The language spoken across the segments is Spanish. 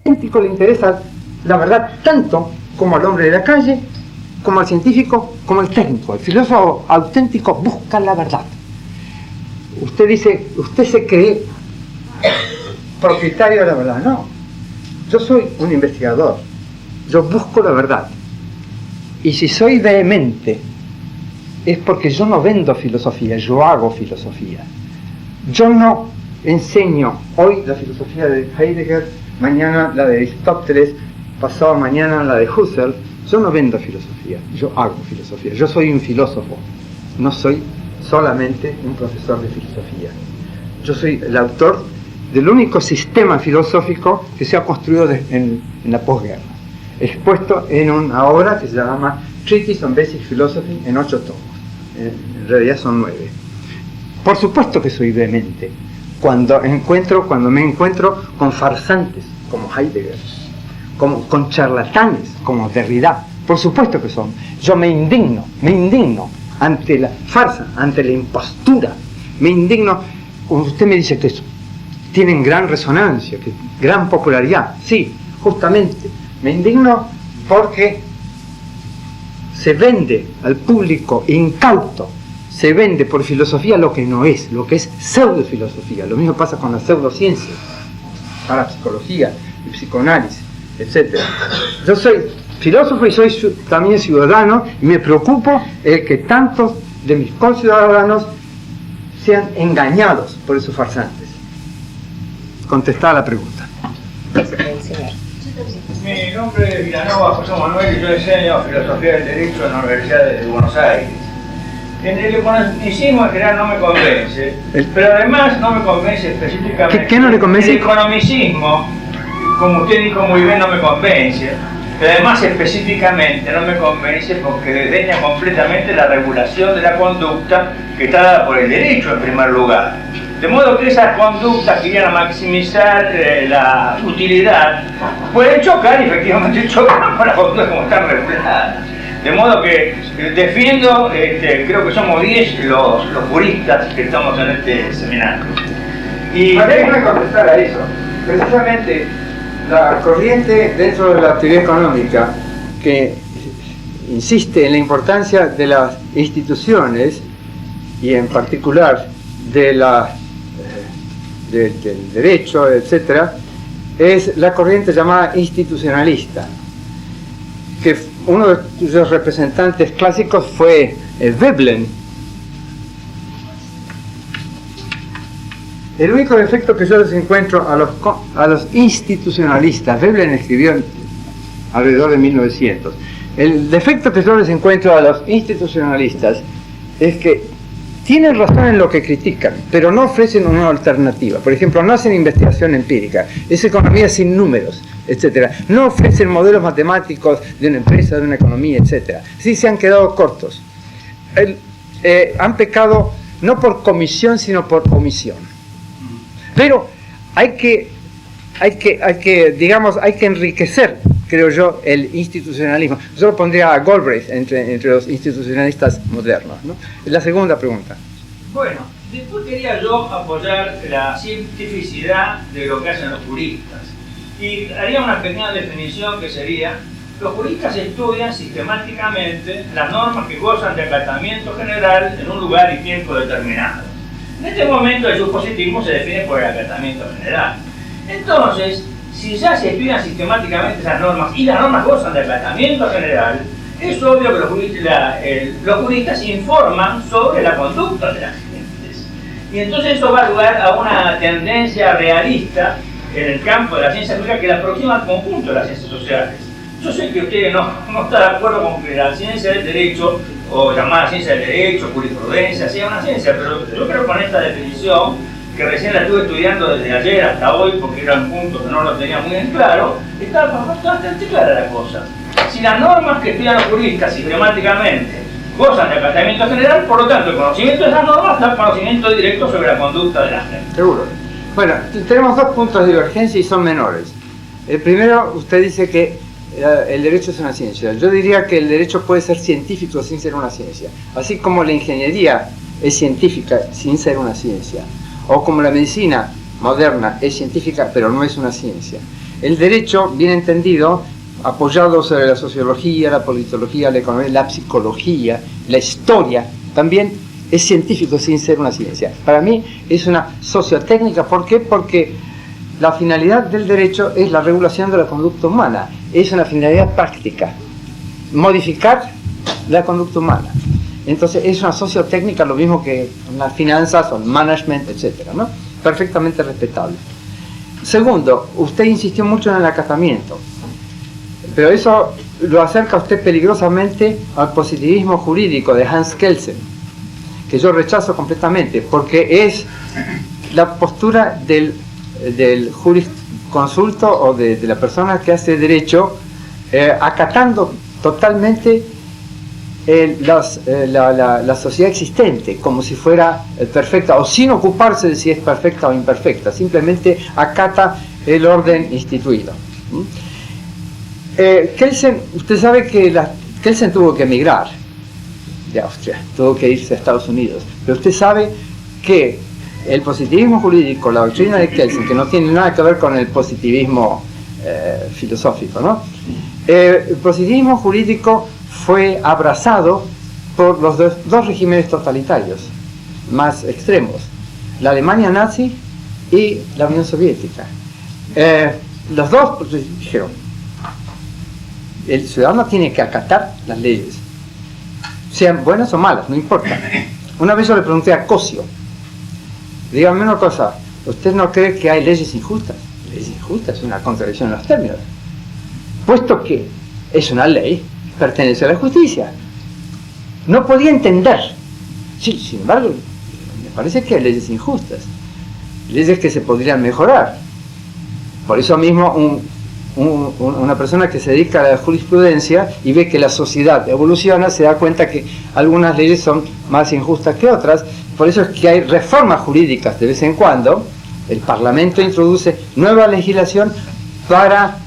científico le interesa la verdad tanto como al hombre de la calle, como al científico, como al técnico. El filósofo auténtico busca la verdad. Usted dice, usted se cree propietario de la verdad. No, yo soy un investigador, yo busco la verdad. Y si soy vehemente, es porque yo no vendo filosofía, yo hago filosofía. Yo no enseño hoy la filosofía de Heidegger, mañana la de Aristóteles, pasado mañana la de Husserl. Yo no vendo filosofía, yo hago filosofía. Yo soy un filósofo, no soy solamente un profesor de filosofía. Yo soy el autor del único sistema filosófico que se ha construido en la posguerra, expuesto en una obra que se llama Treatise on Basic Philosophy en 8 tomos. En realidad son 9. Por supuesto que soy vehemente cuando me encuentro con farsantes como Heidegger, con charlatanes como Derrida. Por supuesto que son. Yo me indigno ante la farsa, ante la impostura. Me indigno. Usted me dice que tienen gran resonancia, que gran popularidad. Sí, justamente. Me indigno porque se vende al público incauto, se vende por filosofía lo que no es, lo que es pseudofilosofía. Lo mismo pasa con la pseudociencia, parapsicología, el psicoanálisis, etc. Yo soy filósofo y soy también ciudadano, y me preocupo el que tantos de mis conciudadanos sean engañados por esos farsantes. Contestada la pregunta. Mi nombre es Vilanova José Manuel y yo enseño filosofía del derecho en la Universidad de Buenos Aires. En el economicismo en general no me convence, pero además no me convence específicamente. ¿Qué no le convence? El economicismo, como usted dijo muy bien, no me convence, pero además específicamente no me convence porque desdeña completamente la regulación de la conducta que está dada por el derecho en primer lugar. De modo que esas conductas que iban a maximizar la utilidad pueden chocar y efectivamente chocan con las conductas como están reguladas. De modo que defiendo, creo que somos 10 los juristas que estamos en este seminario. Y déjame contestar a eso. Precisamente la corriente dentro de la teoría económica que insiste en la importancia de las instituciones y en particular del derecho, etc., es la corriente llamada institucionalista, que uno de sus representantes clásicos fue Veblen. El único defecto que yo les encuentro a los institucionalistas, Veblen escribió alrededor de 1900, el defecto que yo les encuentro a los institucionalistas es que tienen razón en lo que critican, pero no ofrecen una alternativa. Por ejemplo, no hacen investigación empírica, es economía sin números, etc. No ofrecen modelos matemáticos de una empresa, de una economía, etc. Sí se han quedado cortos. Han pecado no por comisión, sino por omisión. Pero hay que enriquecer, creo yo, el institucionalismo. Yo lo pondría a Galbraith entre los institucionalistas modernos, ¿no? La segunda pregunta. Bueno, después quería yo apoyar la cientificidad de lo que hacen los juristas. Y haría una pequeña definición que sería: los juristas estudian sistemáticamente las normas que gozan de acatamiento general en un lugar y tiempo determinado. En este momento el subpositivismo se define por el acatamiento general. Entonces, si ya se estudian sistemáticamente esas normas y las normas gozan de acatamiento general, es obvio que los juristas informan sobre la conducta de las gentes. Y entonces eso va a dar a una tendencia realista en el campo de la ciencia social que la aproxima al conjunto de las ciencias sociales. Yo sé que usted no está de acuerdo con que la ciencia del derecho, o llamada ciencia del derecho, jurisprudencia, sea una ciencia, pero yo creo que con esta definición, que recién la estuve estudiando desde ayer hasta hoy, porque era un punto que no lo tenía muy en claro, está bastante clara la cosa. Si las normas que estudian los juristas sistemáticamente gozan de acatamiento general, por lo tanto el conocimiento de esas normas da conocimiento directo sobre la conducta de la gente. Seguro. Bueno, tenemos dos puntos de divergencia y son menores. El primero, usted dice que el derecho es una ciencia. Yo diría que el derecho puede ser científico sin ser una ciencia, así como la ingeniería es científica sin ser una ciencia, o como la medicina moderna es científica pero no es una ciencia. el derecho, bien entendido, apoyado sobre la sociología, la politología, la economía, la psicología, la historia, también es científico sin ser una ciencia. Para mí es una sociotécnica. ¿Por qué? Porque la finalidad del derecho es la regulación de la conducta humana. Es una finalidad práctica. Modificar la conducta humana. Entonces es una sociotécnica, lo mismo que las finanzas o el management, etc., ¿no? Perfectamente respetable. Segundo, usted insistió mucho en el acatamiento, pero eso lo acerca a usted peligrosamente al positivismo jurídico de Hans Kelsen, que yo rechazo completamente, porque es la postura del jurisconsulto o de la persona que hace derecho, acatando totalmente la sociedad existente, como si fuera perfecta, o sin ocuparse de si es perfecta o imperfecta, simplemente acata el orden instituido. Kelsen, usted sabe que Kelsen tuvo que emigrar de Austria, tuvo que irse a Estados Unidos, pero usted sabe que el positivismo jurídico, la doctrina de Kelsen, que no tiene nada que ver con el positivismo filosófico, ¿no? El positivismo jurídico fue abrazado por los dos regímenes totalitarios más extremos, la Alemania nazi y la Unión Soviética. Los dos dijeron, el ciudadano tiene que acatar las leyes, sean buenas o malas, no importa. Una vez yo le pregunté a Cosio, dígame una cosa, ¿usted no cree que hay leyes injustas? Leyes injustas es una contradicción en los términos, puesto que es una ley, pertenece a la justicia. No podía entender. Sí, sin embargo, me parece que hay leyes injustas, leyes que se podrían mejorar. Por eso mismo una persona que se dedica a la jurisprudencia y ve que la sociedad evoluciona, se da cuenta que algunas leyes son más injustas que otras. Por eso es que hay reformas jurídicas de vez en cuando. El Parlamento introduce nueva legislación para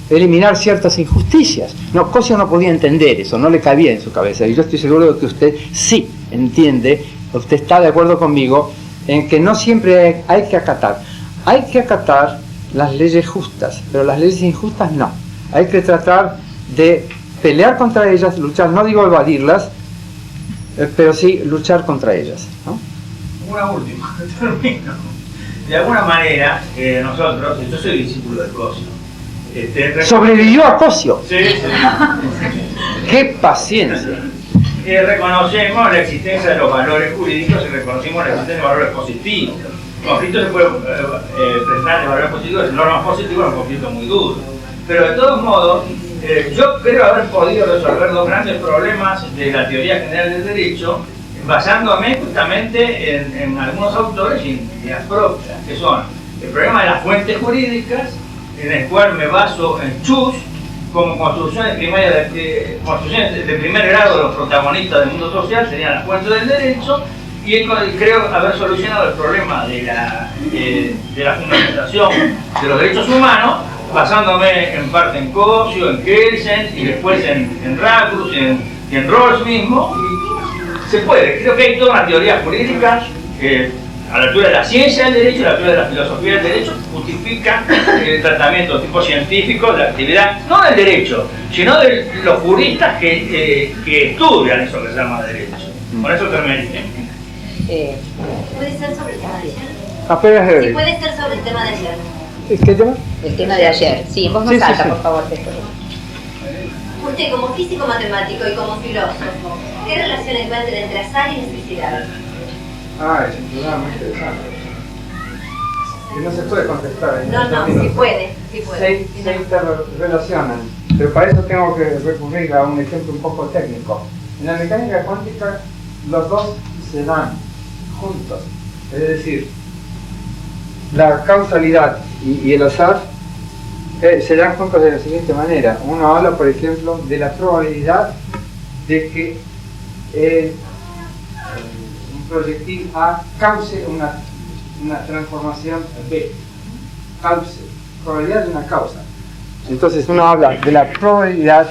eliminar ciertas injusticias. No, Cosio no podía entender eso, no le cabía en su cabeza, y yo estoy seguro de que usted sí entiende, usted está de acuerdo conmigo en que no siempre hay que acatar. Hay que acatar las leyes justas, pero las leyes injustas no. Hay que tratar de pelear contra ellas, luchar, no digo evadirlas, pero sí luchar contra ellas, ¿no? Una última, termino. De alguna manera, nosotros, yo soy discípulo de Cosio, sobrevivió a Cosio. Sí, sí. ¡Qué paciencia! Reconocemos la existencia de los valores jurídicos y reconocimos la existencia de valores positivos. El conflicto se puede presentar de valores positivos, normas positivas, un conflicto muy duro. Pero de todos modos, yo creo haber podido resolver dos grandes problemas de la teoría general del derecho, basándome justamente en algunos autores y en ideas propias, que son el problema de las fuentes jurídicas, en el cual me baso en Chus como construcciones primarias construcciones de primer grado de los protagonistas del mundo social, serían las fuentes del derecho, y creo haber solucionado el problema de la fundamentación de los derechos humanos, basándome en parte en Cosio, en Kelsen, y después en Rackrus y en Rawls mismo. Se puede, creo que hay toda una teoría jurídica a la altura de la ciencia del derecho y a la altura de la filosofía del derecho, justifica el tratamiento de tipo científico de la actividad, no del derecho, sino de los juristas que estudian eso que se llama derecho. Con eso termino. ¿Puede ser sobre el tema de ayer? Sí, puede ser sobre el tema de ayer. ¿Qué tema? El tema de ayer. Sí, vos más alta, por favor. Usted, como físico matemático y como filósofo, ¿qué relación encuentra entre azar y necesidad? Es un programa muy interesante. Y no se puede contestar. No, sí puede. Se interrelacionan, pero para eso tengo que recurrir a un ejemplo un poco técnico. En la mecánica cuántica, los dos se dan juntos. Es decir, la causalidad y el azar se dan juntos de la siguiente manera. Uno habla, por ejemplo, de la probabilidad de que un proyectil A cause una transformación B. Cause, probabilidad de una causa. Entonces uno habla de la probabilidad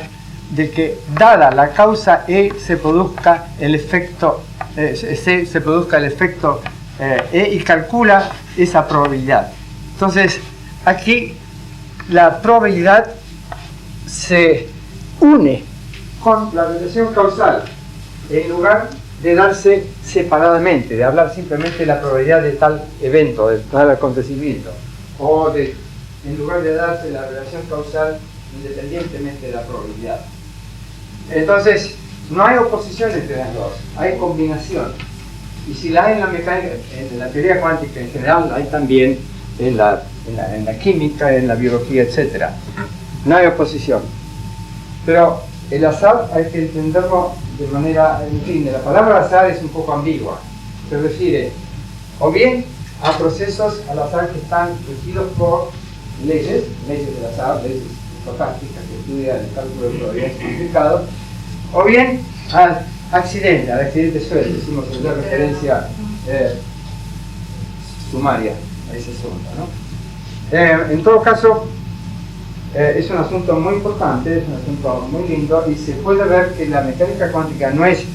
de que, dada la causa E, se produzca el efecto se produzca el efecto E, y calcula esa probabilidad. Entonces aquí la probabilidad se une con la relación causal, en lugar de darse separadamente, de hablar simplemente de la probabilidad de tal evento, de tal acontecimiento, o en lugar de darse la relación causal independientemente de la probabilidad. Entonces, no hay oposición entre las dos, hay combinación. Y si la hay en la mecánica, en la teoría cuántica en general, hay también en la química, en la biología, etc. No hay oposición. Pero el azar hay que entenderlo de manera, en fin, la palabra azar es un poco ambigua. Se refiere o bien a procesos al azar que están regidos por leyes del azar, leyes estocásticas que estudian el cálculo de probabilidades simplificado, o bien al accidente suele, decimos en la referencia sumaria a ese asunto, ¿no? En todo caso, es un asunto muy importante, es un asunto muy lindo, y se puede ver que la mecánica cuántica no es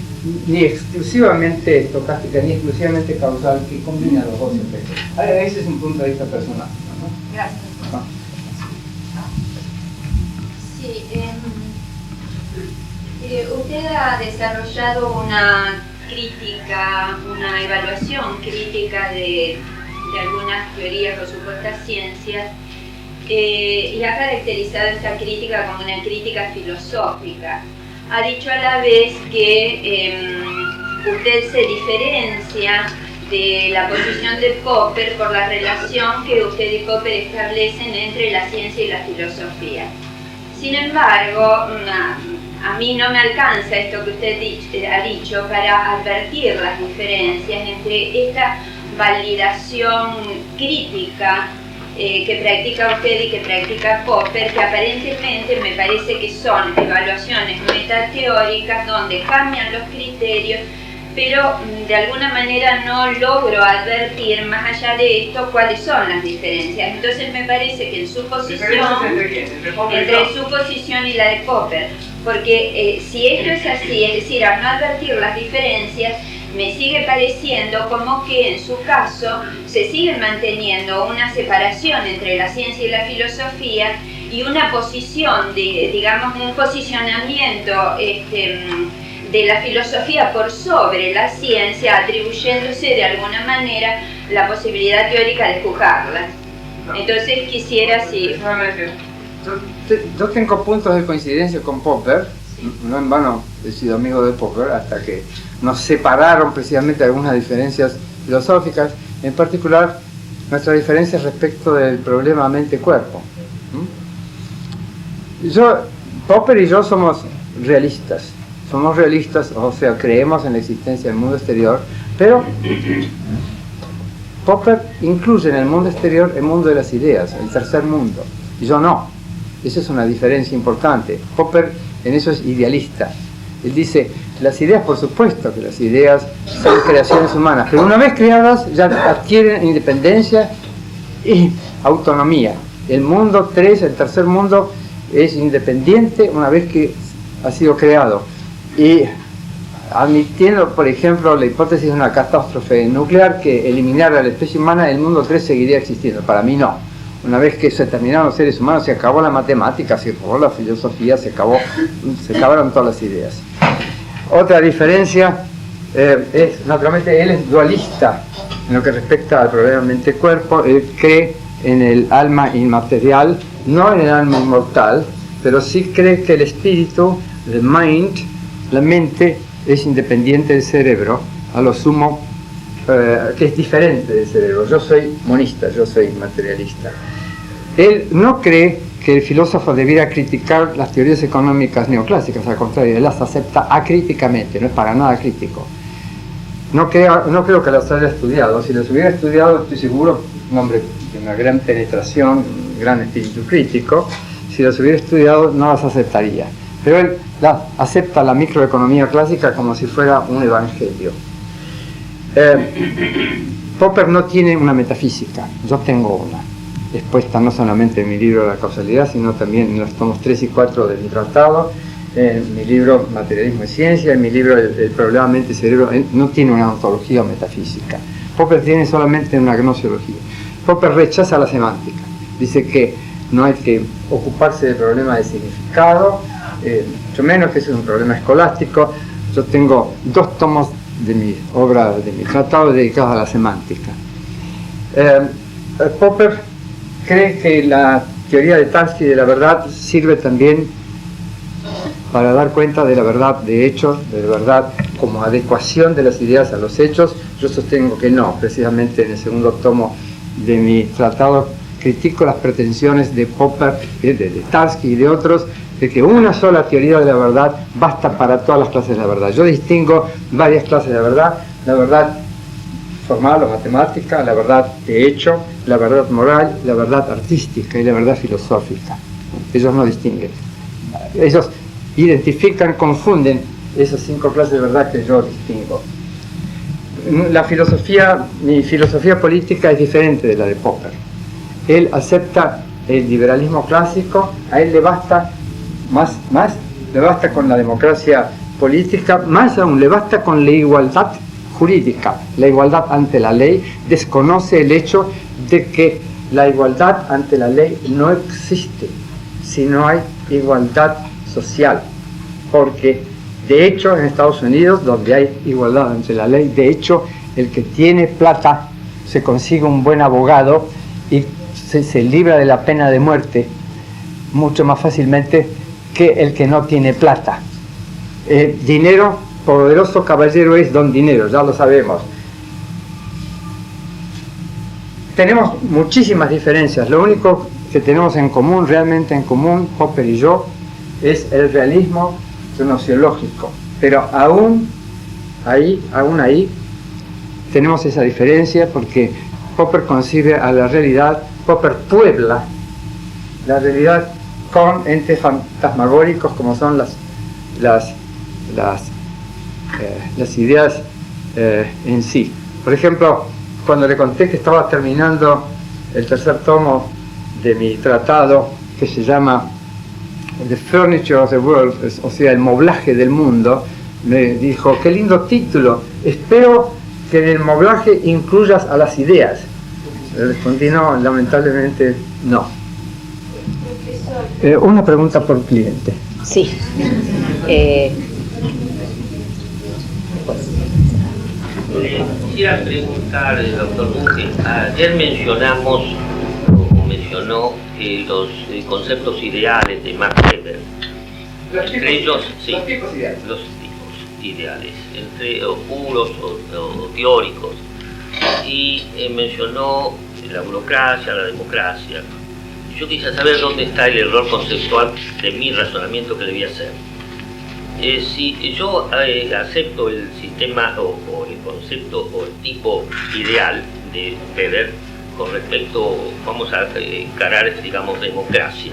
ni exclusivamente estocástica ni exclusivamente causal, que combina los dos efectos. Ese es un punto de vista personal, ¿no? Gracias. ¿No? Sí, usted ha desarrollado una crítica, una evaluación crítica de algunas teorías o supuestas ciencias, y ha caracterizado esta crítica como una crítica filosófica. Ha dicho a la vez que usted se diferencia de la posición de Popper por la relación que usted y Popper establecen entre la ciencia y la filosofía. Sin embargo, a mí no me alcanza esto que usted ha dicho para advertir las diferencias entre esta validación crítica que practica usted y que practica Popper, que aparentemente me parece que son evaluaciones metateóricas donde cambian los criterios, pero de alguna manera no logro advertir más allá de esto cuáles son las diferencias. Entonces me parece que en su posición, entre su posición y la de Popper, porque si esto es así, es decir, al no advertir las diferencias, me sigue pareciendo como que en su caso se sigue manteniendo una separación entre la ciencia y la filosofía y una posición, digamos, un posicionamiento de la filosofía por sobre la ciencia, atribuyéndose de alguna manera la posibilidad teórica de juzgarla. Entonces quisiera, sí. Yo tengo puntos de coincidencia con Popper, no en vano he sido amigo de Popper, hasta que nos separaron precisamente algunas diferencias filosóficas, en particular nuestras diferencias respecto del problema mente-cuerpo. Popper y yo somos realistas, o sea, creemos en la existencia del mundo exterior, pero Popper incluye en el mundo exterior el mundo de las ideas, el tercer mundo, y yo no. Esa es una diferencia importante. Popper en eso es idealista. Él dice, las ideas, por supuesto que las ideas son creaciones humanas, pero una vez creadas ya adquieren independencia y autonomía. El mundo 3, el tercer mundo, es independiente una vez que ha sido creado. Y admitiendo, por ejemplo, la hipótesis de una catástrofe nuclear que eliminara a la especie humana, el mundo 3 seguiría existiendo. Para mí no. Una vez que se terminaron los seres humanos, se acabó la matemática, se acabó la filosofía, se acabaron todas las ideas. Otra diferencia es, naturalmente, él es dualista en lo que respecta al problema mente-cuerpo. Él cree en el alma inmaterial, no en el alma inmortal, pero sí cree que el espíritu, the mind, la mente, es independiente del cerebro, a lo sumo, que es diferente del cerebro. Yo soy monista, yo soy materialista. Él no cree que el filósofo debiera criticar las teorías económicas neoclásicas, al contrario, él las acepta acríticamente, no es para nada crítico. No creo que las haya estudiado. Si las hubiera estudiado, estoy seguro, un hombre de una gran penetración, un gran espíritu crítico, si las hubiera estudiado no las aceptaría. Pero él acepta la microeconomía clásica como si fuera un evangelio. Popper no tiene una metafísica, yo tengo una, expuesta no solamente en mi libro La causalidad, sino también en los tomos 3 y 4 de mi tratado, en mi libro Materialismo y Ciencia, en mi libro El problema mente-cerebro. No tiene una ontología o metafísica. Popper tiene solamente una gnosiología. Popper rechaza la semántica, dice que no hay que ocuparse del problema de significado, mucho menos que ese es un problema escolástico. Yo tengo 2 tomos de mi obra, de mi tratado dedicados a la semántica. Popper cree que la teoría de Tarski de la verdad sirve también para dar cuenta de la verdad de hechos, de la verdad como adecuación de las ideas a los hechos. Yo sostengo que no. Precisamente en el segundo tomo de mi tratado critico las pretensiones de Popper, de Tarski y de otros, de que una sola teoría de la verdad basta para todas las clases de la verdad. Yo distingo varias clases de la verdad formal o matemática, la verdad de hecho, la verdad moral, la verdad artística y la verdad filosófica. Ellos no distinguen. Ellos identifican, confunden esas 5 clases de verdad que yo distingo. Mi filosofía política es diferente de la de Popper. Él acepta el liberalismo clásico, a él le basta le basta con la democracia política, más aún le basta con la igualdad jurídica, la igualdad ante la ley. Desconoce el hecho de que la igualdad ante la ley no existe si no hay igualdad social, porque de hecho en Estados Unidos, donde hay igualdad ante la ley, de hecho el que tiene plata se consigue un buen abogado y se libra de la pena de muerte mucho más fácilmente que el que no tiene plata. Dinero, poderoso caballero es don dinero, ya lo sabemos. Tenemos muchísimas diferencias. Lo único que tenemos en común, realmente en común, Popper y yo, es el realismo gnoseológico. Pero aún ahí tenemos esa diferencia, porque Popper concibe a la realidad, Popper puebla la realidad con entes fantasmagóricos como son las ideas en sí. Por ejemplo, cuando le conté que estaba terminando el 3er tomo de mi tratado, que se llama The Furniture of the World, o sea, el moblaje del mundo, me dijo: qué lindo título, espero que en el moblaje incluyas a las ideas. Le respondí: no, lamentablemente no. Una pregunta por cliente. Sí. Quisiera preguntar, doctor Bunge, ayer mencionó los conceptos ideales de Max Weber. Entre ellos, sí, los tipos ideales, entre puros o teóricos. Y mencionó la burocracia, la democracia. Yo quisiera saber dónde está el error conceptual de mi razonamiento que debía hacer. Si yo acepto el sistema o el concepto o el tipo ideal de Weber con respecto, vamos a encarar, digamos, democracia.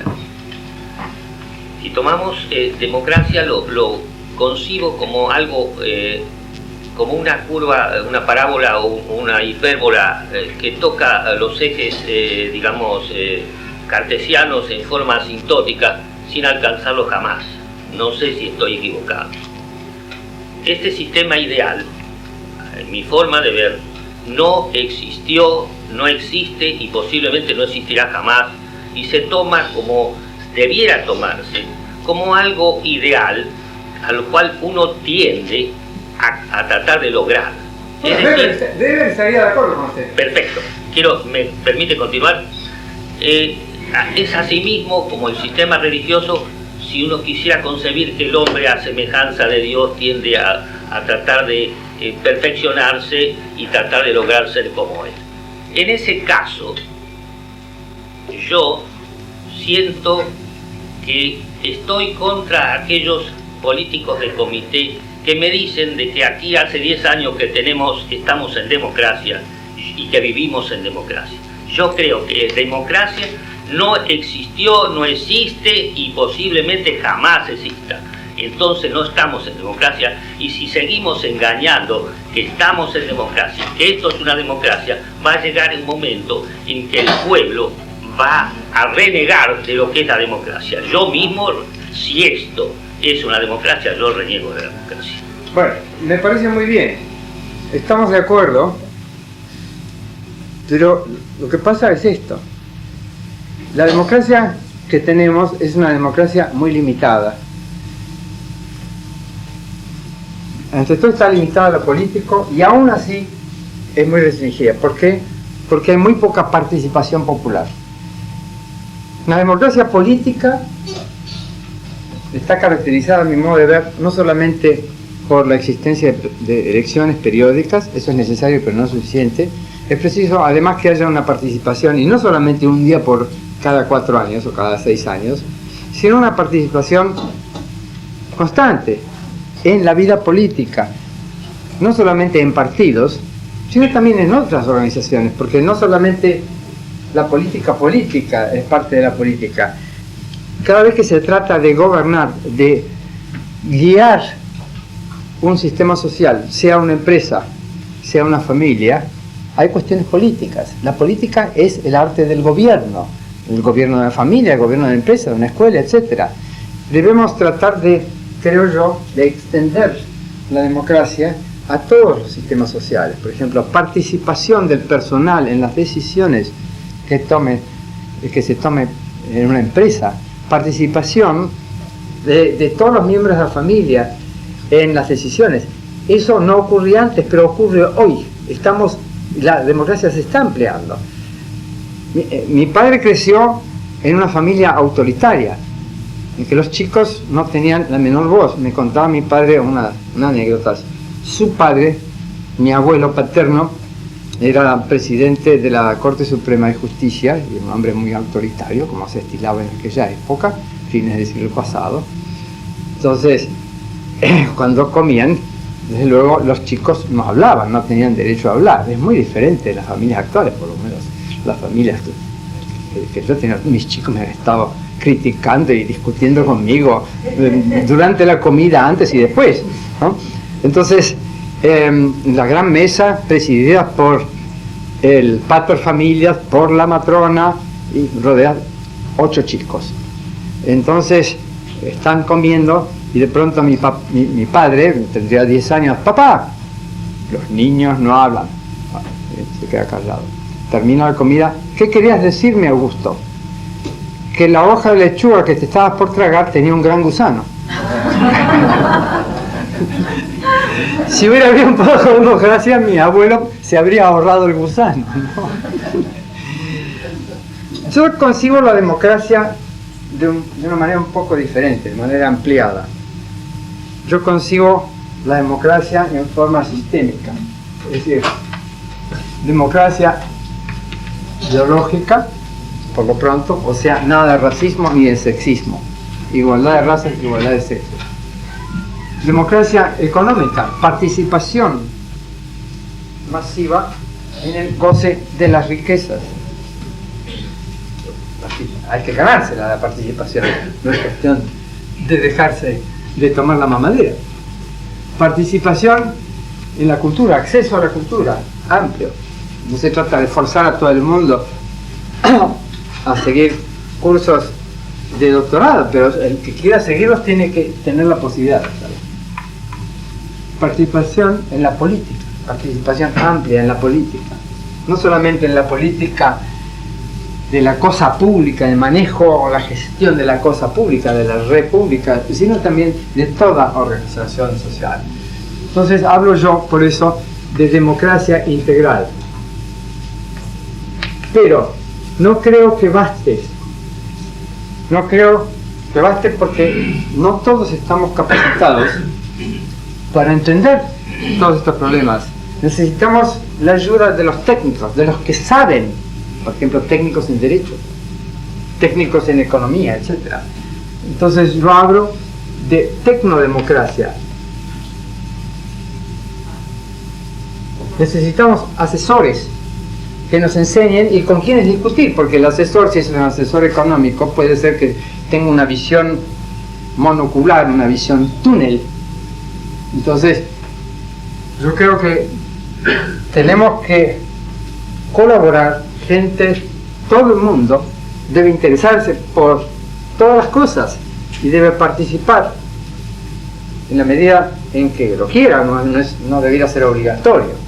Si tomamos democracia, lo concibo como algo, como una curva, una parábola o una hipérbola que toca los ejes, digamos, cartesianos en forma asintótica sin alcanzarlo jamás. No sé si estoy equivocado. Este sistema ideal, en mi forma de ver, no existió, no existe y posiblemente no existirá jamás, y se toma como debiera tomarse, como algo ideal a lo cual uno tiende a tratar de lograr. Bueno, Weber estaría de acuerdo con usted. Perfecto. ¿Me permite continuar? Es asimismo como el sistema religioso. Si uno quisiera concebir que el hombre a semejanza de Dios tiende a tratar de perfeccionarse y tratar de lograr ser como Él. En ese caso, yo siento que estoy contra aquellos políticos de comité que me dicen de que aquí hace 10 años que estamos en democracia y que vivimos en democracia. Yo creo que democracia no existió, no existe y posiblemente jamás exista. Entonces no estamos en democracia, y si seguimos engañando que estamos en democracia, que esto es una democracia, va a llegar un momento en que el pueblo va a renegar de lo que es la democracia. Yo mismo, si esto es una democracia, yo reniego de la democracia. Bueno, me parece muy bien. Estamos de acuerdo, pero lo que pasa es esto. La democracia que tenemos es una democracia muy limitada. Entre todo está limitada a lo político y aún así es muy restringida. ¿Por qué? Porque hay muy poca participación popular. La democracia política está caracterizada, a mi modo de ver, no solamente por la existencia de elecciones periódicas, eso es necesario pero no es suficiente. Es preciso además que haya una participación, y no solamente un día por cada 4 años o cada 6 años, sino una participación constante en la vida política, no solamente en partidos, sino también en otras organizaciones, porque no solamente la política es parte de la política. Cada vez que se trata de gobernar, de guiar un sistema social, sea una empresa, sea una familia, hay cuestiones políticas. La política es el arte del gobierno, el gobierno de la familia, el gobierno de la empresa, de una escuela, etc. Debemos tratar de, creo yo, de extender la democracia a todos los sistemas sociales. Por ejemplo, participación del personal en las decisiones que se tome en una empresa, participación de todos los miembros de la familia en las decisiones. Eso no ocurría antes, pero ocurre hoy. La democracia se está ampliando. Mi padre creció en una familia autoritaria, en que los chicos no tenían la menor voz. Me contaba mi padre una anécdota. Su padre, mi abuelo paterno, era presidente de la Corte Suprema de Justicia, y un hombre muy autoritario, como se estilaba en aquella época, fines del siglo pasado. Entonces, cuando comían, desde luego los chicos no hablaban, no tenían derecho a hablar. Es muy diferente de las familias actuales, por lo menos las familias que yo tenía. Mis chicos me han estado criticando y discutiendo conmigo durante la comida, antes y después, ¿no? Entonces, la gran mesa presidida por el pater familias, por la matrona, y rodeada 8 chicos. Entonces están comiendo y de pronto mi padre, tendría 10 años, papá, los niños no hablan. Se queda callado. Termina la comida. ¿Qué querías decirme, Augusto? Que la hoja de lechuga que te estabas por tragar tenía un gran gusano. Si hubiera habido un poco de democracia, mi abuelo se habría ahorrado el gusano, ¿no? Yo concibo la democracia de una manera un poco diferente, de manera ampliada. Yo concibo la democracia en forma sistémica, es decir, democracia ideológica, por lo pronto, o sea, nada de racismo ni de sexismo, igualdad de razas, igualdad de sexos. Democracia económica, participación masiva en el goce de las riquezas. Hay que ganársela la participación, no es cuestión de dejarse de tomar la mamadera. Participación en la cultura, acceso a la cultura, amplio. No se trata de forzar a todo el mundo a seguir cursos de doctorado, pero el que quiera seguirlos tiene que tener la posibilidad, ¿sabes? Participación en la política, participación amplia en la política, no solamente en la política de la cosa pública, el manejo o la gestión de la cosa pública, de la red pública, sino también de toda organización social. Entonces hablo yo, por eso, de democracia integral. Pero no creo que baste. No creo que baste porque no todos estamos capacitados para entender todos estos problemas. Necesitamos la ayuda de los técnicos, de los que saben, por ejemplo, técnicos en derecho, técnicos en economía, etc. Entonces yo hablo de tecnodemocracia. Necesitamos asesores que nos enseñen y con quienes discutir, porque el asesor, si es un asesor económico, puede ser que tenga una visión monocular, una visión túnel. Entonces, yo creo que tenemos que colaborar, gente, todo el mundo debe interesarse por todas las cosas y debe participar en la medida en que lo quiera, no debería ser obligatorio,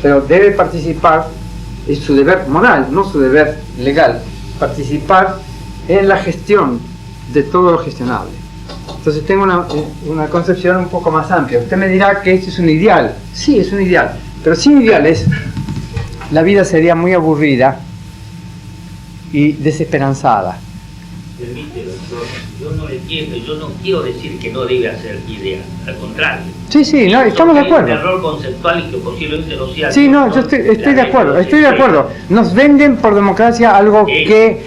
pero debe participar, es su deber moral, no su deber legal. participar en la gestión de todo lo gestionable. Entonces tengo una concepción un poco más amplia. Usted me dirá que esto es un ideal. Sí, es un ideal. Pero sin ideales, la vida sería muy aburrida y desesperanzada. Permite, doctor, yo no entiendo, yo no quiero decir que no debe ser ideal, al contrario. Sí, sí, no, estamos de acuerdo. Es un error conceptual y que posiblemente no sea... Sí, no, yo estoy de acuerdo. Nos venden por democracia algo que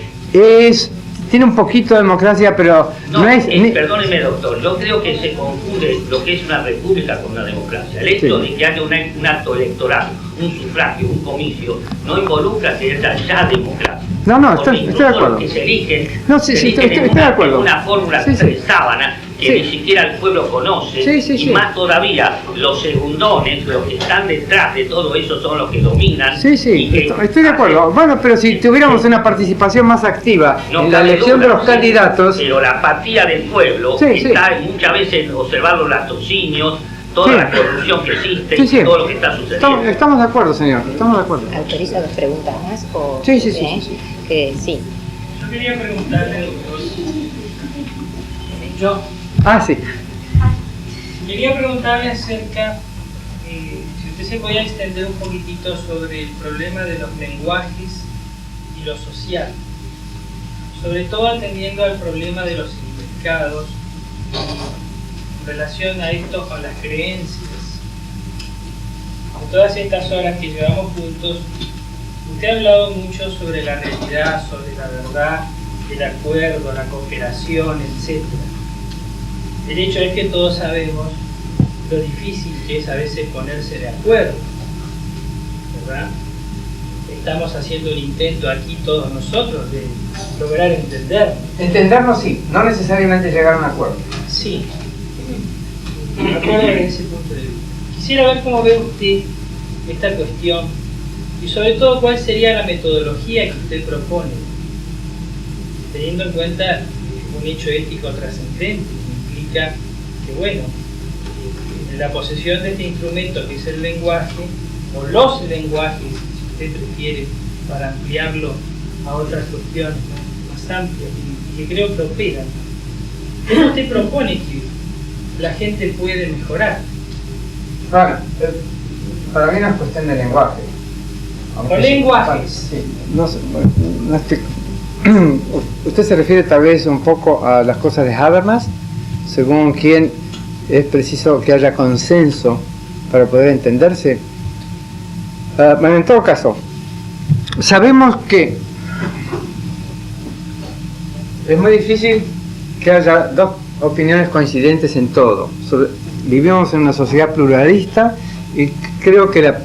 tiene un poquito de democracia, pero no es... Perdóneme, doctor, yo creo que se confunde lo que es una república con una democracia. El hecho de que haya un acto electoral, un sufragio, un comicio, no involucra que haya ya democracia. No, estoy de acuerdo. Que se eligen, estoy de acuerdo. Una fórmula de sábana que ni siquiera el pueblo conoce, y más todavía los segundones, los que están detrás de todo eso son los que dominan. Sí, estoy de acuerdo. Bueno, pero si tuviéramos una participación más activa en la elección de los candidatos... Pero la apatía del pueblo está muchas veces en observar los latrocinios, toda la corrupción que existe y todo lo que está sucediendo. Estamos de acuerdo, señor, estamos de acuerdo. ¿Autoriza 2 preguntas más? O, sí. Sí. Yo quería preguntarle, doctor, sí. Quería preguntarle acerca, si usted se podía extender un poquitito sobre el problema de los lenguajes y lo social, sobre todo atendiendo al problema de los significados en relación a esto con las creencias. En todas estas horas que llevamos juntos, usted ha hablado mucho sobre la realidad, sobre la verdad, el acuerdo, la cooperación, etc. El hecho es que todos sabemos lo difícil que es a veces ponerse de acuerdo, ¿verdad? Estamos haciendo un intento aquí todos nosotros de lograr entendernos. Entendernos sí, no necesariamente llegar a un acuerdo. Sí, de acuerdo en ese punto de vista. Quisiera ver cómo ve usted esta cuestión y sobre todo cuál sería la metodología que usted propone, teniendo en cuenta un hecho ético trascendente que implica que, bueno, en la posesión de este instrumento que es el lenguaje, o los lenguajes, si usted prefiere, para ampliarlo a otras cuestiones más amplias y que creo que operan, ¿cómo usted propone que la gente puede mejorar? Bueno, para mí no es cuestión de lenguaje. Con lenguajes. Sí, usted se refiere tal vez un poco a las cosas de Habermas, según quien es preciso que haya consenso para poder entenderse. Bueno, en todo caso, sabemos que es muy difícil que haya dos opiniones coincidentes en todo. Vivimos en una sociedad pluralista y creo que la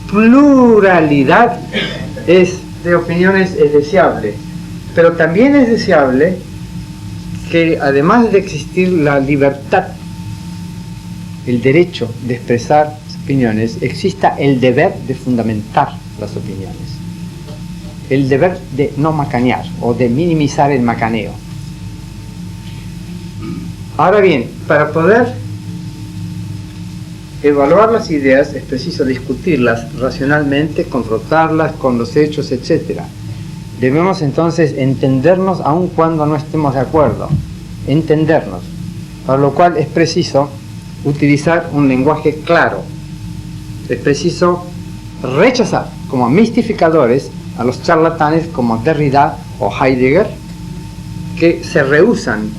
pluralidad de opiniones es deseable, pero también es deseable que además de existir la libertad, el derecho de expresar opiniones, exista el deber de fundamentar las opiniones, el deber de no macanear o de minimizar el macaneo. Ahora bien, para poder evaluar las ideas es preciso discutirlas racionalmente, confrontarlas con los hechos, etc. Debemos entonces entendernos aun cuando no estemos de acuerdo, entendernos, para lo cual es preciso utilizar un lenguaje claro. Es preciso rechazar como mistificadores a los charlatanes como Derrida o Heidegger, que se rehúsan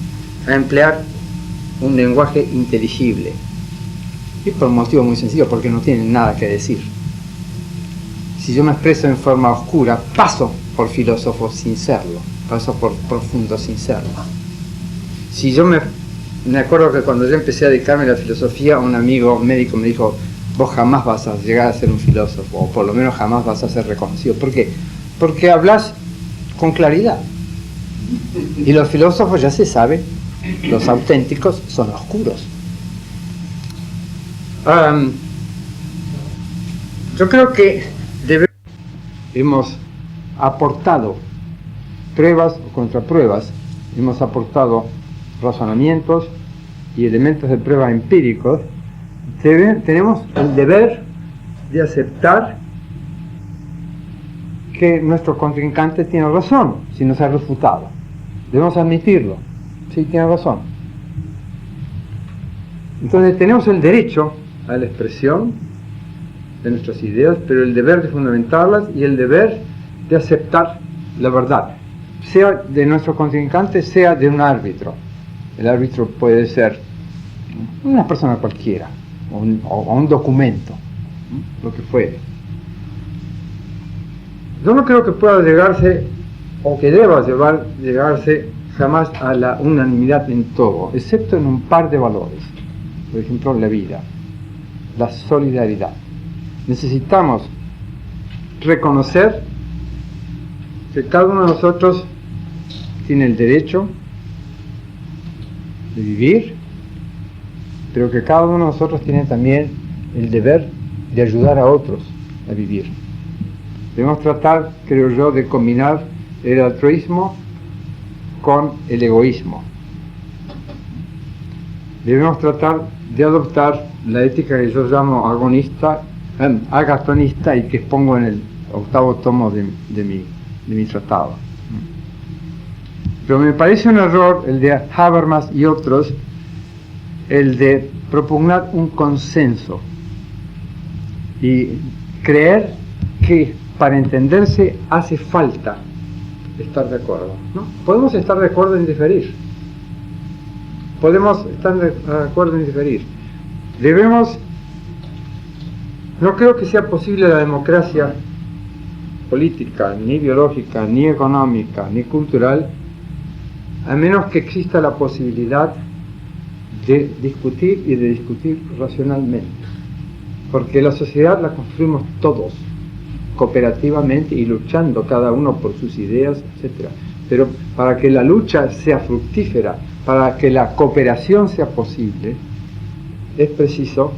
a emplear un lenguaje inteligible. Y por un motivo muy sencillo, porque no tienen nada que decir. Si yo me expreso en forma oscura, paso por filósofo sin serlo, paso por profundo sin serlo. Si yo me acuerdo que cuando yo empecé a dedicarme a la filosofía, un amigo médico me dijo: vos jamás vas a llegar a ser un filósofo, o por lo menos jamás vas a ser reconocido. ¿Por qué? Porque hablas con claridad. Y los filósofos, ya se sabe, los auténticos son oscuros. Yo creo que hemos aportado pruebas o contrapruebas, hemos aportado razonamientos y elementos de prueba empíricos. Tenemos el deber de aceptar que nuestro contrincante tiene razón, si nos ha refutado. Debemos admitirlo. Sí, tiene razón. Entonces tenemos el derecho a la expresión de nuestras ideas, pero el deber de fundamentarlas y el deber de aceptar la verdad, sea de nuestro contrincante, sea de un árbitro. El árbitro puede ser una persona cualquiera, o un documento, lo que fuere. Yo no creo que pueda llegarse, o que deba llegarse jamás a la unanimidad en todo, excepto en un par de valores. Por ejemplo, la vida, la solidaridad. Necesitamos reconocer que cada uno de nosotros tiene el derecho de vivir, pero que cada uno de nosotros tiene también el deber de ayudar a otros a vivir. Debemos tratar, creo yo, de combinar el altruismo con el egoísmo. Debemos tratar de adoptar la ética que yo llamo agatonista y que expongo en el 8º tomo de mi tratado. Pero me parece un error el de Habermas y otros, el de propugnar un consenso y creer que para entenderse hace falta estar de acuerdo, ¿no? Podemos estar de acuerdo en diferir. Podemos estar de acuerdo en diferir. No creo que sea posible la democracia política, ni biológica, ni económica, ni cultural, a menos que exista la posibilidad de discutir y de discutir racionalmente. Porque la sociedad la construimos todos, cooperativamente y luchando cada uno por sus ideas, etc. Pero para que la lucha sea fructífera, para que la cooperación sea posible, es preciso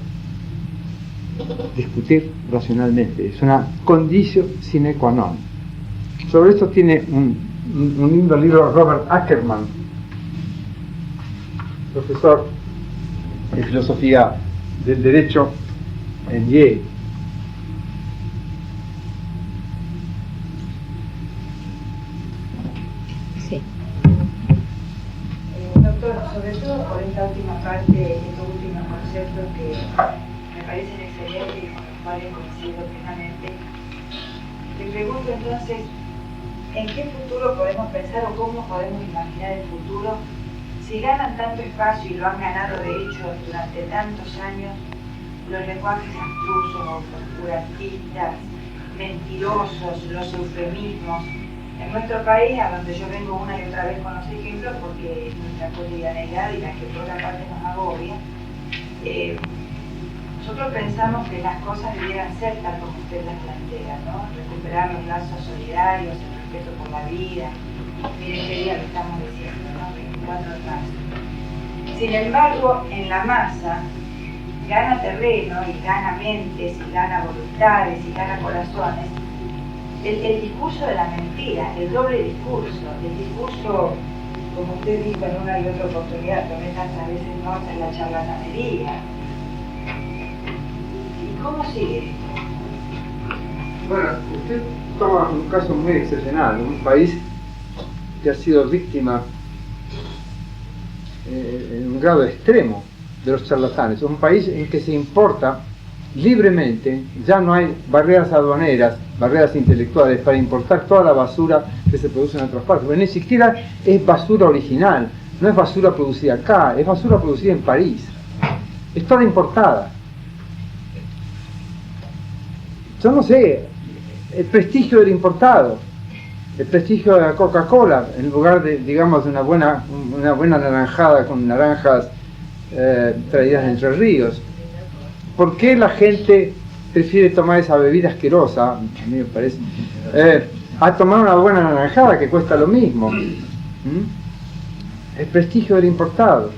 discutir racionalmente. Es una condicio sine qua non. Sobre esto tiene un lindo libro Robert Ackerman, profesor de filosofía del derecho en Yale. Sí. Doctor, sobre todo por esta última parte, estos últimos conceptos que me parecen excelentes y con los cuales coincido plenamente, le pregunto entonces, ¿en qué futuro podemos pensar o cómo podemos imaginar el futuro si ganan tanto espacio y lo han ganado de hecho durante tantos años los lenguajes abstrusos, obscurantistas, mentirosos, los eufemismos? En nuestro país, a donde yo vengo una y otra vez con los ejemplos, porque es nuestra cotidianeidad y la que por otra parte nos agobia, nosotros pensamos que las cosas debieran ser tal como usted las plantea, ¿no? Recuperar los lazos solidarios, el respeto por la vida. Miren qué día lo estamos diciendo, ¿no? 24 de marzo. Sin embargo, en la masa gana terreno y gana mentes y gana voluntades y gana corazones el discurso de la mentira, el doble discurso, el discurso, como usted dijo en una y otra oportunidad, también tantas veces no, es la charlatanería. ¿Y cómo sigue esto? Bueno, usted toma un caso muy excepcional, un país que ha sido víctima en un grado extremo de los charlatanes, un país en que se importa libremente, ya no hay barreras aduaneras, barreras intelectuales para importar toda la basura que se produce en otras partes, pero ni siquiera es basura original, no es basura producida acá, es basura producida en París, es toda importada. Yo no sé, el prestigio del importado, el prestigio de la Coca-Cola, en lugar de, digamos, de una buena naranjada con naranjas traídas de Entre Ríos. ¿Por qué la gente prefiere tomar esa bebida asquerosa, a mí me parece, a tomar una buena naranjada que cuesta lo mismo? El prestigio del importado.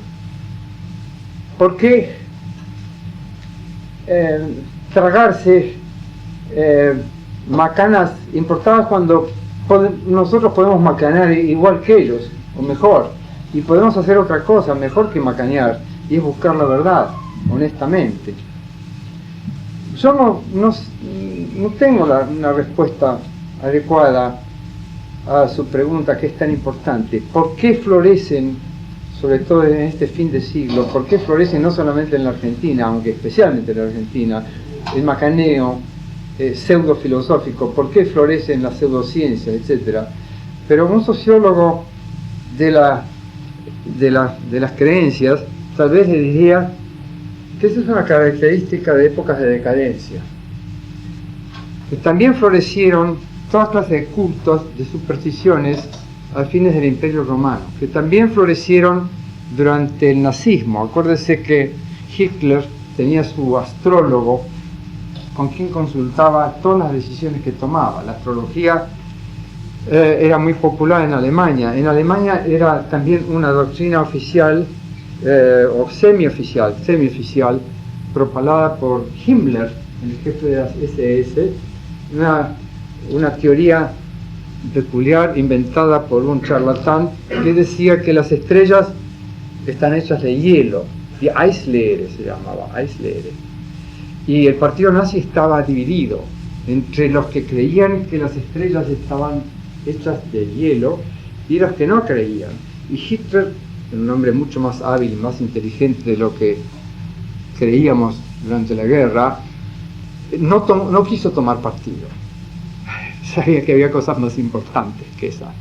¿Por qué tragarse macanas importadas cuando nosotros podemos macanear igual que ellos, o mejor, y podemos hacer otra cosa mejor que macanear, y es buscar la verdad, honestamente? Yo no tengo una respuesta adecuada a su pregunta, que es tan importante. ¿Por qué florecen, sobre todo en este fin de siglo, por qué florecen no solamente en la Argentina, aunque especialmente en la Argentina, el macaneo pseudo-filosófico? ¿Por qué florecen las pseudociencias, etcétera? Pero un sociólogo de las creencias tal vez le diría que esa es una característica de épocas de decadencia, que también florecieron todas clases de cultos, de supersticiones a fines del Imperio Romano, que también florecieron durante el nazismo. Acuérdese que Hitler tenía su astrólogo con quien consultaba todas las decisiones que tomaba. La astrología era muy popular en Alemania. En Alemania era también una doctrina oficial o semioficial, propalada por Himmler, el jefe de las SS, una teoría peculiar inventada por un charlatán que decía que las estrellas están hechas de hielo, de Eislehre se llamaba, Eislehre. Y el partido nazi estaba dividido entre los que creían que las estrellas estaban hechas de hielo y los que no creían. Y Hitler, un hombre mucho más hábil, más inteligente de lo que creíamos durante la guerra, no quiso tomar partido. Sabía que había cosas más importantes que esa.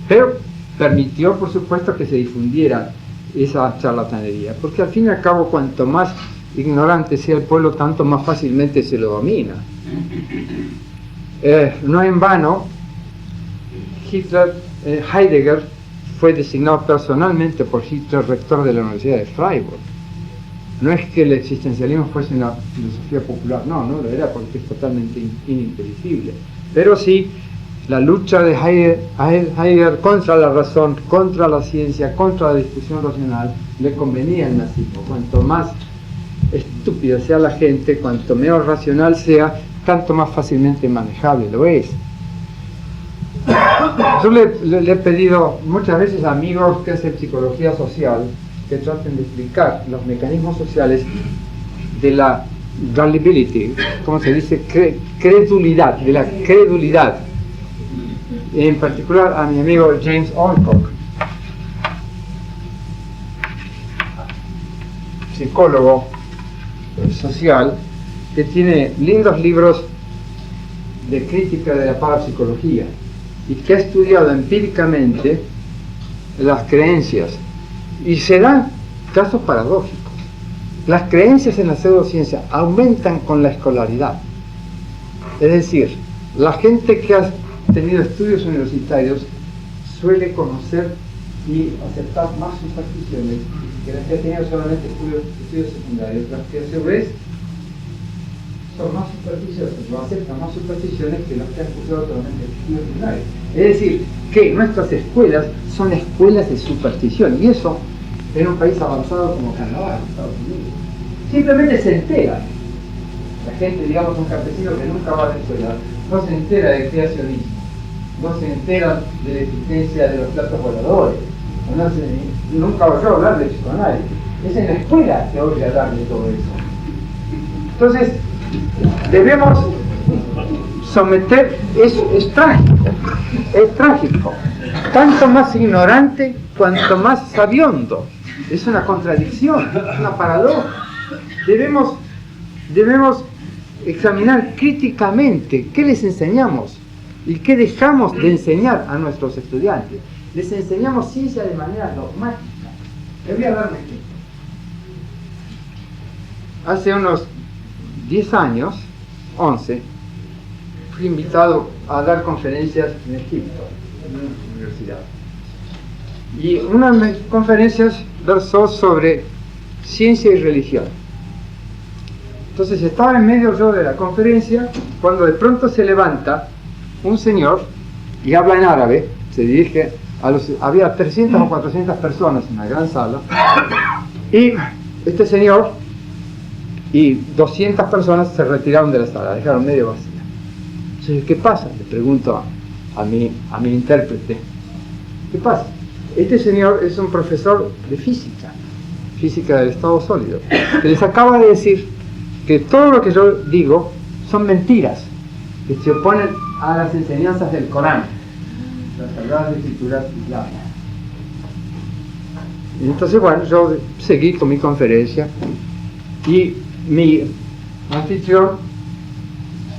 Pero permitió, por supuesto, que se difundiera esa charlatanería, porque al fin y al cabo, cuanto más ignorante sea el pueblo, tanto más fácilmente se lo domina. No en vano, Heidegger fue designado personalmente por Hitler rector de la Universidad de Freiburg. No es que el existencialismo fuese una filosofía popular, no lo era, porque es totalmente ininteligible. Pero sí, la lucha de Heidegger contra la razón, contra la ciencia, contra la discusión racional, le convenía al nazismo. Cuanto más estúpida sea la gente, cuanto menos racional sea, tanto más fácilmente manejable lo es. Yo le he pedido muchas veces a amigos que hacen psicología social que traten de explicar los mecanismos sociales de la gullibility, ¿cómo se dice? Credulidad, de la credulidad. En particular a mi amigo James Alcock, psicólogo social, que tiene lindos libros de crítica de la parapsicología y que ha estudiado empíricamente las creencias, y se dan casos paradójicos. Las creencias en la pseudociencia aumentan con la escolaridad. Es decir, la gente que ha tenido estudios universitarios suele conocer y aceptar más supersticiones que las que ha tenido solamente estudios secundarios, las que a su vez son más supersticiosas, o aceptan más supersticiones que las que han cursado solamente estudios secundarios. Es decir, que nuestras escuelas son escuelas de superstición, y eso en un país avanzado como Canadá, Estados Unidos. Simplemente se entera. La gente, digamos, un campesino que nunca va a la escuela, no se entera de creacionismo, no se entera de la existencia de los platos voladores, nunca oyó hablar de psicoanálisis. Es en la escuela que oye hablar de todo eso. Entonces, debemos someter, es trágico, tanto más ignorante cuanto más sabiondo. Es una contradicción, es una paradoja. Debemos examinar críticamente qué les enseñamos y qué dejamos de enseñar a nuestros estudiantes. Les enseñamos ciencia de manera dogmática. Les voy a dar un ejemplo. Hace unos 10 años, 11, fui invitado a dar conferencias en Egipto, en una universidad. Y una de mis conferencias versó sobre ciencia y religión. Entonces estaba en medio yo de la conferencia cuando de pronto se levanta un señor y habla en árabe, se dirige a había 300 o 400 personas en una gran sala, y este señor y 200 personas se retiraron de la sala, dejaron medio vacía. Entonces, ¿qué pasa? Le pregunto a mi intérprete, ¿qué pasa? Este señor es un profesor de física del estado sólido, que les acaba de decir que todo lo que yo digo son mentiras, que se oponen a las enseñanzas del Corán, las Sagradas Escrituras islámicas. Y entonces, bueno, yo seguí con mi conferencia y mi anfitrión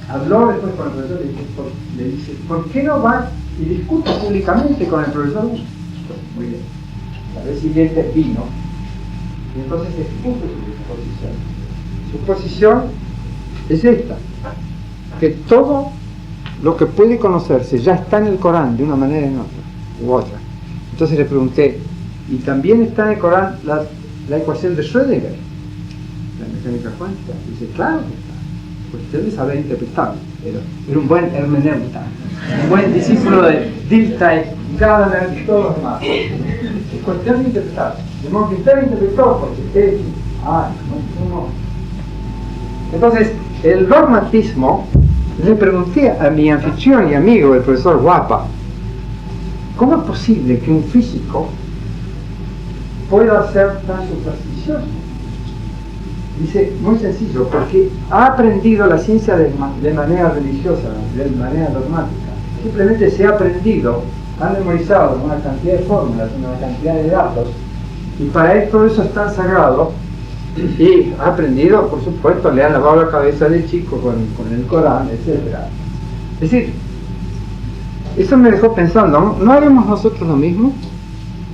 habló después con el profesor y le dice, ¿por qué no va y discute públicamente con el profesor? Muy bien. La vez siguiente vino y entonces expuso su posición es esta, que todo lo que puede conocerse ya está en el Corán de una manera u otra. Entonces le pregunté, ¿y también está en el Corán la ecuación de Schrödinger, la mecánica cuántica? Dice, claro que está, pues usted le sabe interpretar, era un buen hermeneuta, un buen discípulo de Dilthey, Gadamer y todos los demás. Es cuestión de interpretar, de modo que usted interpretó porque usted, no. Entonces, el dogmatismo, le pregunté a mi anfitrión y amigo, el profesor Guapa, ¿cómo es posible que un físico pueda ser tan supersticioso? Dice, muy sencillo, porque ha aprendido la ciencia de manera religiosa, de manera dogmática. Simplemente se ha aprendido, ha memorizado una cantidad de fórmulas, una cantidad de datos, y para él todo eso es tan sagrado, y ha aprendido, por supuesto, le han lavado la cabeza de chico con el Corán, etc. Es decir, eso me dejó pensando, ¿no haremos nosotros lo mismo?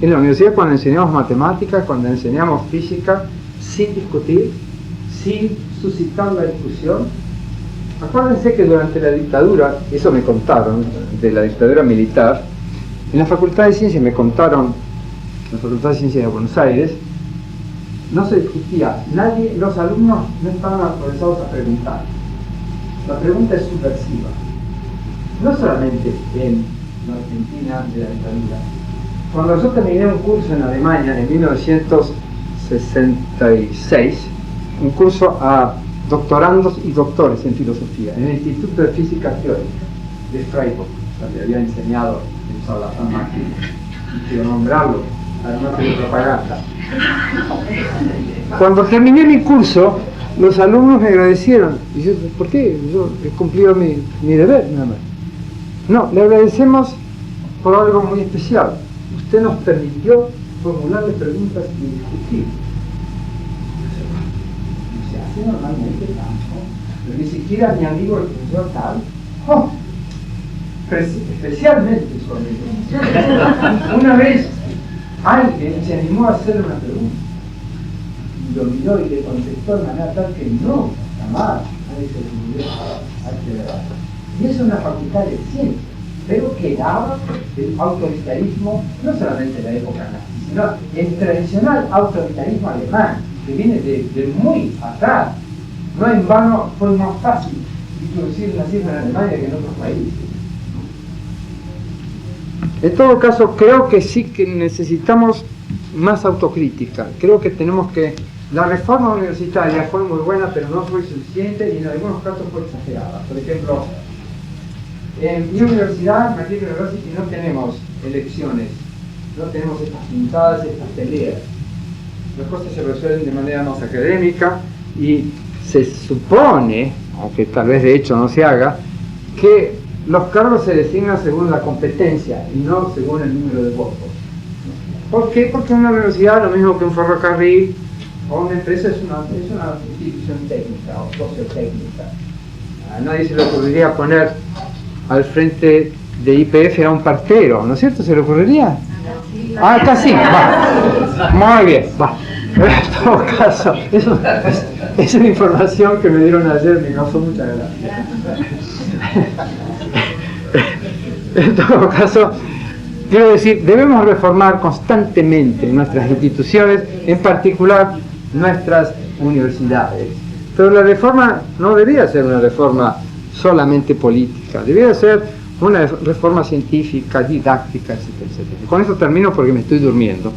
En la universidad, cuando enseñamos matemáticas, cuando enseñamos física, sin discutir, sin suscitar la discusión. Acuérdense que durante la dictadura, eso me contaron, de la dictadura militar, en la Facultad de Ciencias me contaron, en la Facultad de Ciencias de Buenos Aires, no se discutía, los alumnos no estaban autorizados a preguntar. La pregunta es subversiva. No solamente en la Argentina de la dictadura. Cuando yo terminé un curso en Alemania en 1966, un curso a doctorandos y doctores en filosofía, en el Instituto de Física Teórica de Freiburg, donde había enseñado el Salazar Martín, y quiero nombrarlo, además de propaganda. Cuando terminé mi curso, los alumnos me agradecieron. Y yo, ¿por qué? Yo he cumplido mi deber, nada más. No, le agradecemos por algo muy especial. Usted nos permitió formularle preguntas y discutir. No se hace normalmente tanto, pero ni siquiera mi amigo el profesor tal, especialmente su amigo. Una vez alguien se animó a hacerle una pregunta y lo miró y le contestó de manera tal que no, jamás nadie se le a este debate. Y es una facultad de ciencia, pero que daba el autoritarismo, no solamente de la época nazi, sino el tradicional autoritarismo alemán, que viene de muy atrás. No en vano fue más fácil introducir el nazismo en Alemania que en otros países. En todo caso, creo que sí que necesitamos más autocrítica. Creo que tenemos que... La reforma universitaria fue muy buena, pero no fue suficiente y en algunos casos fue exagerada. Por ejemplo, en mi universidad, McGill University, no tenemos elecciones, no tenemos estas pintadas, estas peleas. Las cosas se resuelven de manera más académica y se supone, aunque tal vez de hecho no se haga, que los cargos se designan según la competencia y no según el número de votos. ¿Por qué? Porque una universidad, lo mismo que un ferrocarril o una empresa, es una institución técnica o sociotécnica. A nadie se le ocurriría poner al frente de YPF a un partero, ¿no es cierto? ¿Se le ocurriría? Ah, acá sí, va. Muy bien, va. Pero en todo caso, es una información que me dieron ayer, me causó mucha gracia. En todo caso, quiero decir, debemos reformar constantemente nuestras instituciones, en particular nuestras universidades. Pero la reforma no debería ser una reforma solamente política, debería ser una reforma científica, didáctica, etcétera, etcétera. Con eso termino porque me estoy durmiendo.